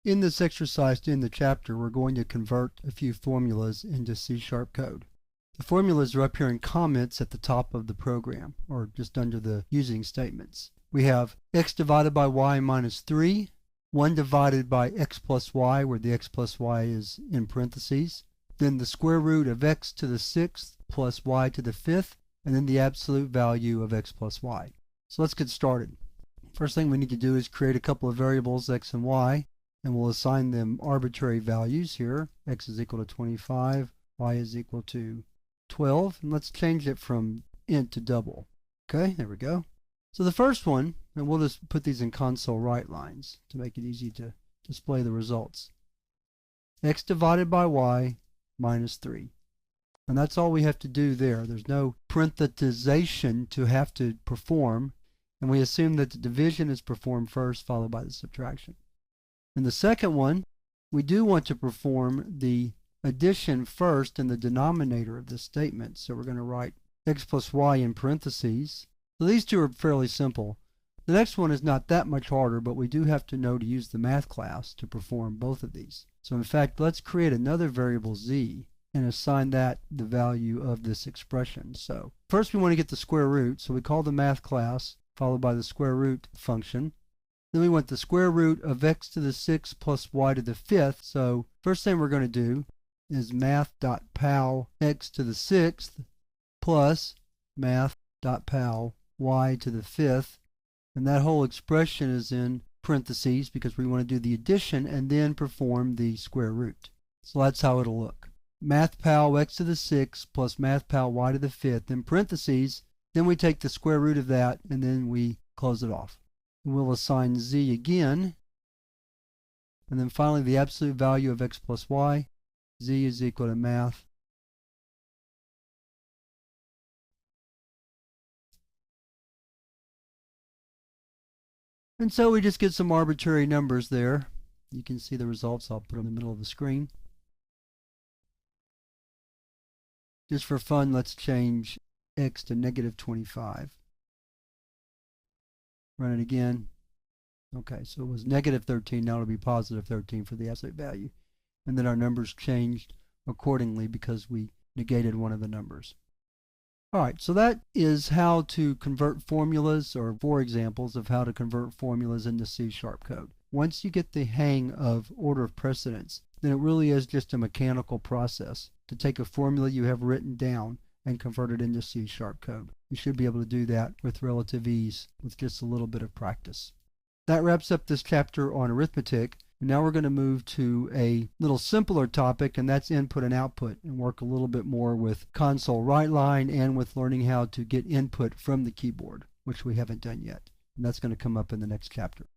In this exercise in the chapter, we're going to convert a few formulas into C# code. The formulas are up here in comments at the top of the program, or just under the using statements. We have x divided by y minus 3, 1 divided by x plus y, where the x plus y is in parentheses, then the square root of x to the 6th plus y to the 5th, and then the absolute value of x plus y. So let's get started. First thing we need to do is create a couple of variables, x and y, and we'll assign them arbitrary values here. X is equal to 25, y is equal to 12, and let's change it from int to double. Okay, there we go. So the first one, and we'll just put these in console write lines to make it easy to display the results. X divided by y minus 3. And that's all we have to do there. There's no parenthesization to have to perform, and we assume that the division is performed first, followed by the subtraction. In the second one, we do want to perform the addition first in the denominator of this statement. So we're going to write x plus y in parentheses. So these two are fairly simple. The next one is not that much harder, but we do have to know to use the math class to perform both of these. So in fact, let's create another variable z and assign that the value of this expression. So first we want to get the square root, so we call the math class followed by the square root function. Then we want the square root of x to the 6th plus y to the 5th. So first thing we're going to do is math.pal x to the 6th plus math.pal y to the 5th. And that whole expression is in parentheses because we want to do the addition and then perform the square root. So that's how it'll look. Math.pal x to the 6th plus math.pal y to the 5th in parentheses. Then we take the square root of that and then we close it off. We'll assign z again, and then finally the absolute value of x plus y. Z is equal to math and so we just get some arbitrary numbers there. You can see the results. I'll put them in the middle of the screen. Just for fun, let's change x to negative 25. Run it again. Okay, so it was negative 13, now it'll be positive 13 for the absolute value. And then our numbers changed accordingly because we negated one of the numbers. Alright, so that is how to convert formulas, or 4 examples of how to convert formulas into C# code. Once you get the hang of order of precedence, then it really is just a mechanical process to take a formula you have written down and convert it into C# code. You should be able to do that with relative ease with just a little bit of practice. That wraps up this chapter on arithmetic. And now we're going to move to a little simpler topic, and that's input and output, and work a little bit more with console write line and with learning how to get input from the keyboard, which we haven't done yet. And that's going to come up in the next chapter.